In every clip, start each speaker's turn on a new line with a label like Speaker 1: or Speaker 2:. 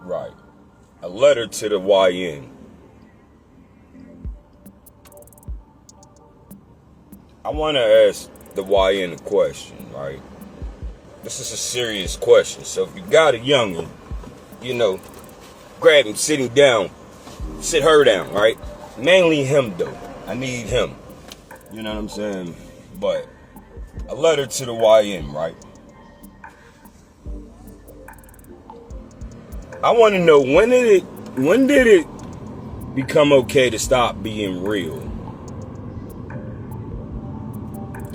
Speaker 1: Right. A letter to the YN. I want to ask the YN a question, right? This is a serious question. So if you got a youngin, grab him, sit him down, sit her down, right? Mainly him, though. I need him. You know what I'm saying? But a letter to the YN, right? I want to know when did it become okay to stop being real?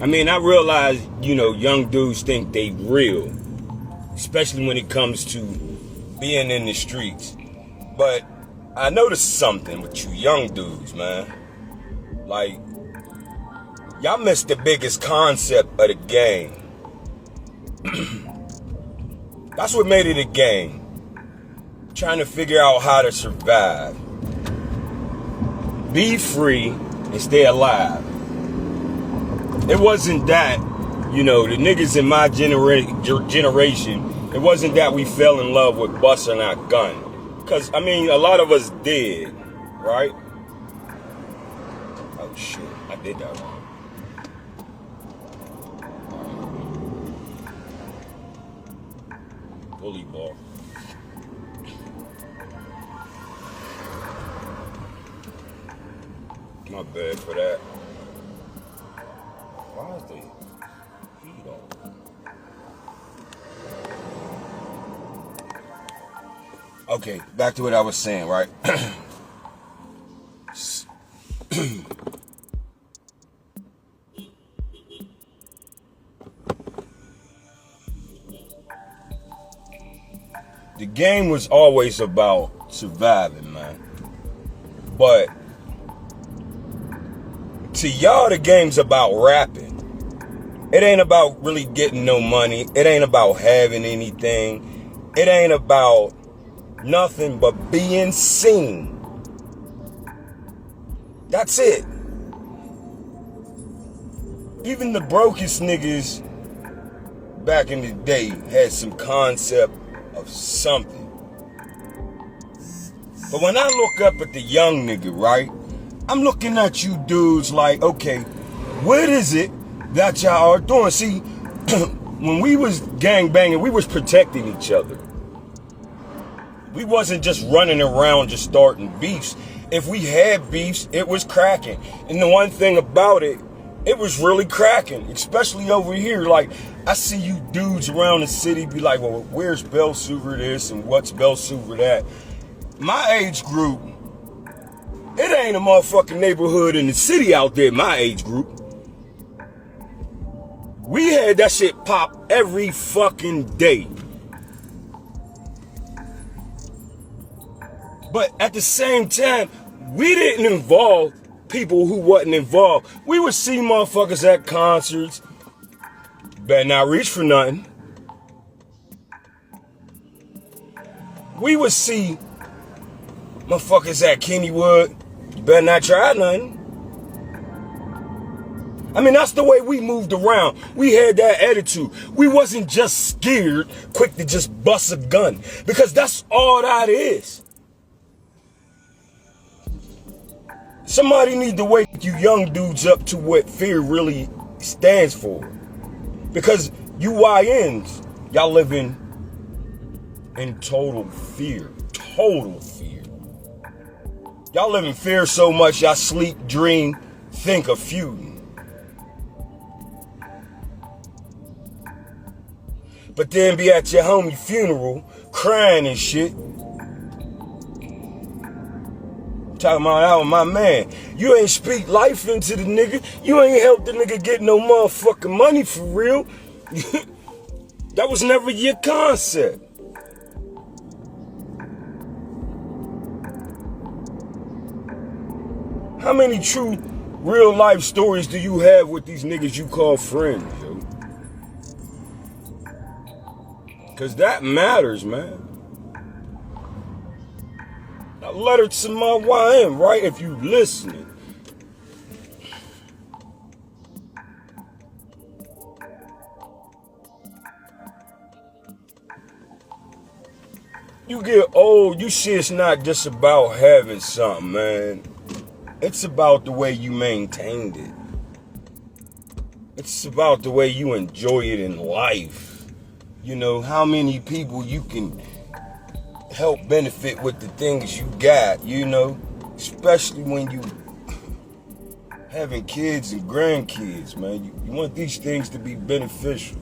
Speaker 1: I mean, I realize, young dudes think they real, especially when it comes to being in the streets. But I noticed something with you young dudes, man. Like, y'all missed the biggest concept of the game. That's what made it a game. Trying to figure out how to survive. Be free and stay alive. It wasn't that, the niggas in my generation, it wasn't that we fell in love with busting our gun. Because, a lot of us did, right? Oh, shit. I did that wrong. Bully ball. My bad for that. Why is the heat on? Okay, back to what I was saying, right? The game was always about surviving, man. But to y'all, the game's about rapping. It ain't about really getting no money. It ain't about having anything. It ain't about nothing but being seen. That's it. Even the brokest niggas back in the day had some concept of something. But when I look up at the young nigga, right? I'm looking at you dudes like, okay, what is it that y'all are doing? See, when we was gang banging, we was protecting each other. We wasn't just running around just starting beefs. If we had beefs, it was cracking. And the one thing about it, it was really cracking, especially over here. Like, I see you dudes around the city be like, well, where's Belsuver this and what's Belsuver that? My age group, it ain't a motherfucking neighborhood in the city out there, my age group. We had that shit pop every fucking day. But at the same time, we didn't involve people who wasn't involved. We would see motherfuckers at concerts. Better not reach for nothing. We would see motherfuckers at Kennywood. You better not try nothing. That's the way we moved around. We had that attitude. We wasn't just scared, quick to just bust a gun. Because that's all that is. Somebody need to wake you young dudes up to what fear really stands for. Because you YNs, y'all living in total fear. Total fear. Y'all live in fear so much, y'all sleep, dream, think of feuding. But then be at your homie funeral, crying and shit. Talking about that with my man. You ain't speak life into the nigga. You ain't help the nigga get no motherfucking money for real. That was never your concept. How many true real life stories do you have with these niggas you call friends, yo? Cause that matters, man. A letter to my YN, right? If you listening. you get old, you see it's not just about having something, man. It's about the way you maintained it. It's about the way you enjoy it in life. You know, how many people you can help benefit with the things you got, you know? Especially when you having kids and grandkids, man. You want these things to be beneficial.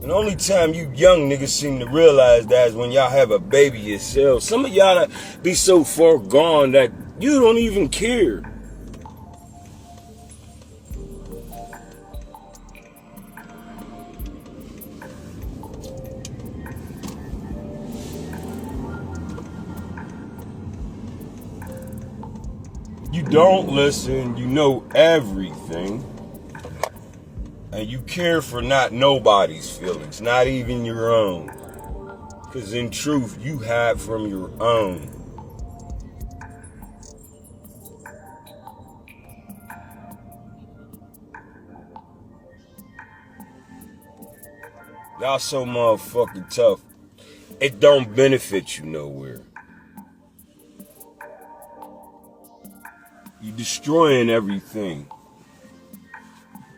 Speaker 1: And the only time you young niggas seem to realize that is when y'all have a baby yourself. Some of y'all be so far gone that you don't even care. You don't listen, you know everything. And you care for not nobody's feelings, not even your own. Because in truth, you hide from your own. Y'all so motherfucking tough. It don't benefit you nowhere. You destroying everything.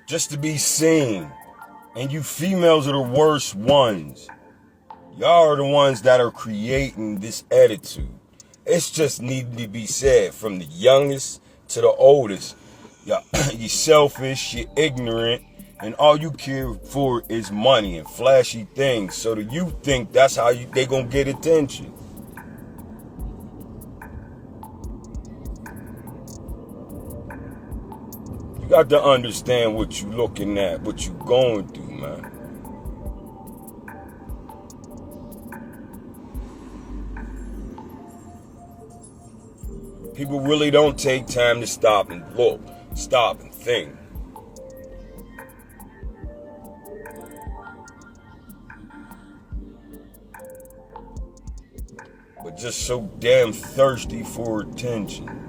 Speaker 1: Just to be seen. And you females are the worst ones. Y'all are the ones that are creating this attitude. It's just needing to be said from the youngest to the oldest. You're selfish, you're ignorant, and all you care for is money and flashy things. So that you think that's how they gonna get attention. You got to understand what you looking at, what you going through, man. People really don't take time to stop and look, stop and think. But just so damn thirsty for attention.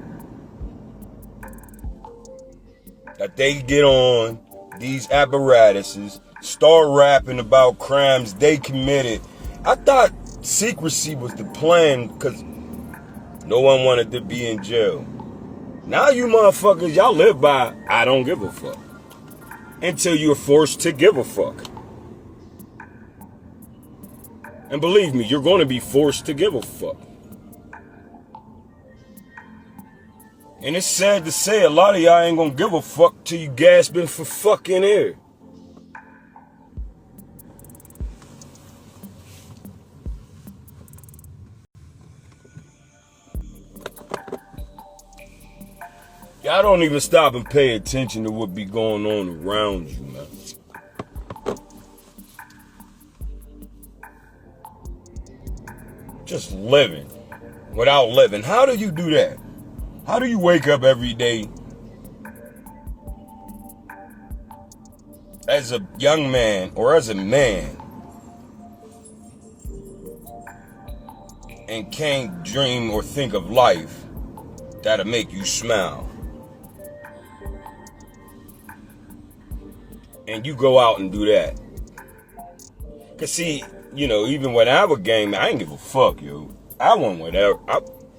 Speaker 1: That they get on these apparatuses, start rapping about crimes they committed. I thought secrecy was the plan because no one wanted to be in jail. Now you motherfuckers, y'all live by, I don't give a fuck. Until you're forced to give a fuck. And believe me, you're going to be forced to give a fuck. And it's sad to say, a lot of y'all ain't gonna give a fuck till you gasping for fucking air. Y'all don't even stop and pay attention to what be going on around you, man. Just living without living. How do you do that? How do you wake up every day as a young man or as a man and can't dream or think of life that'll make you smile? And you go out and do that. Cause see, you know, even when I was game, I ain't give a fuck, yo. I went whatever.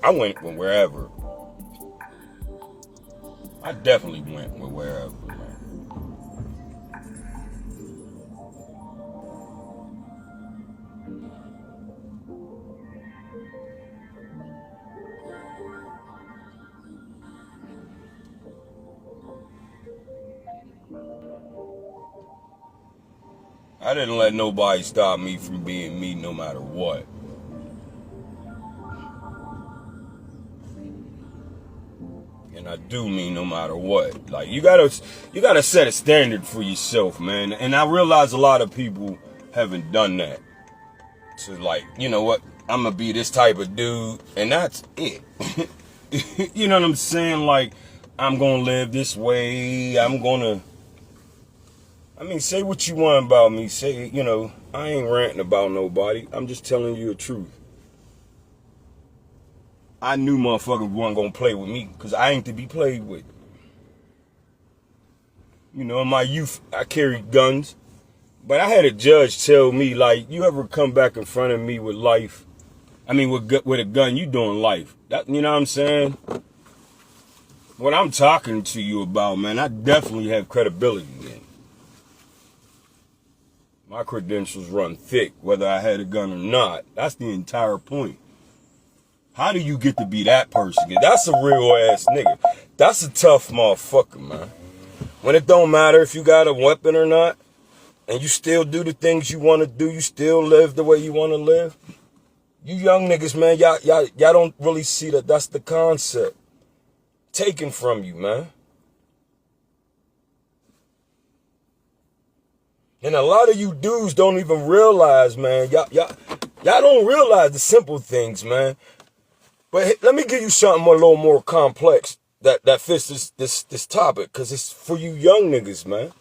Speaker 1: I went wherever. I definitely went wherever, man. I didn't let nobody stop me from being me no matter what. And I do mean no matter what. Like you gotta set a standard for yourself, man. And I realize a lot of people haven't done that. So like, you know what? I'm gonna be this type of dude, and that's it. You know what I'm saying? Like, I'm gonna live this way. Say what you want about me. Say, you know, I ain't ranting about nobody. I'm just telling you the truth. I knew motherfuckers wasn't gonna play with me because I ain't to be played with. You know, in my youth, I carried guns. But I had a judge tell me, like, you ever come back in front of me with life? I mean, with a gun, you doing life. That, you know what I'm saying? What I'm talking to you about, man, I definitely have credibility in. My credentials run thick, whether I had a gun or not. That's the entire point. How do you get to be that person? That's a real ass nigga. That's a tough motherfucker, man. When it don't matter if you got a weapon or not, and you still do the things you want to do, you still live the way you want to live. You young niggas, man, y'all don't really see that that's the concept taken from you, man. And a lot of you dudes don't even realize, man. Y'all don't realize the simple things, man. But let me give you something a little more complex that fits this topic, because it's for you young niggas, man.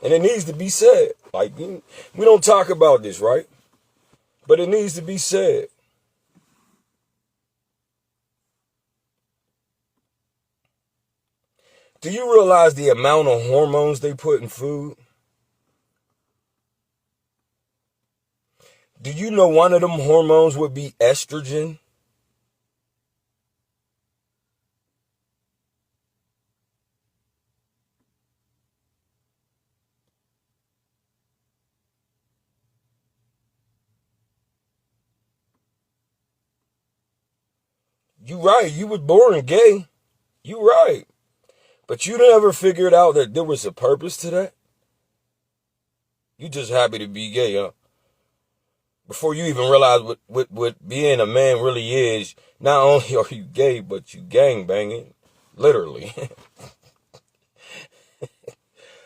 Speaker 1: And it needs to be said. Like, we don't talk about this, right? But it needs to be said. Do you realize the amount of hormones they put in food? Do you know one of them hormones would be estrogen? You right, you was born gay. You right. But you never figured out that there was a purpose to that? You just happy to be gay, huh? Before you even realize what being a man really is, not only are you gay, but you gang banging. Literally.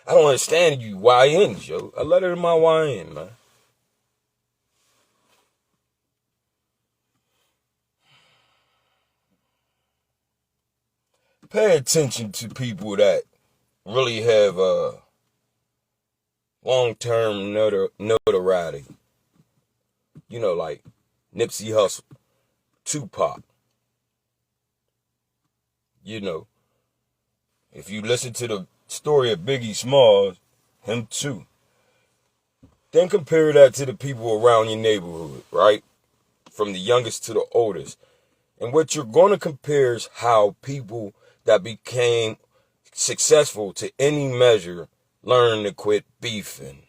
Speaker 1: I don't understand you YNs, yo. I let it in my YN, man. Pay attention to people that really have long-term notoriety. You know, like Nipsey Hussle, Tupac. You know, if you listen to the story of Biggie Smalls, him too. Then compare that to the people around your neighborhood, right? From the youngest to the oldest. And what you're going to compare is how people that became successful to any measure learn to quit beefing.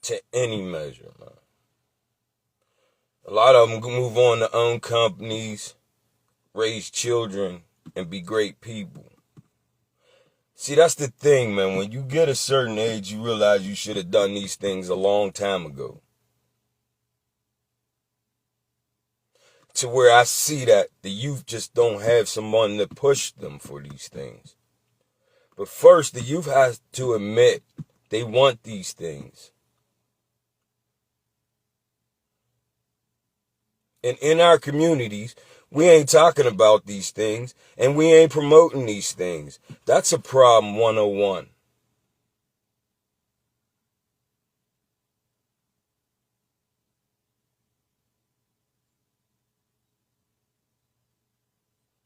Speaker 1: To any measure, man. A lot of them move on to own companies, raise children, and be great people. See, that's the thing, man. When you get a certain age, you realize you should have done these things a long time ago. To where I see that the youth just don't have someone to push them for these things. But first, the youth has to admit they want these things. And in our communities, we ain't talking about these things, and we ain't promoting these things. That's a problem 101.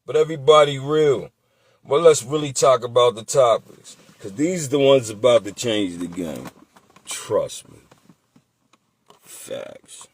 Speaker 1: But everybody real. Well, let's really talk about the topics, because these are the ones about to change the game. Trust me. Facts.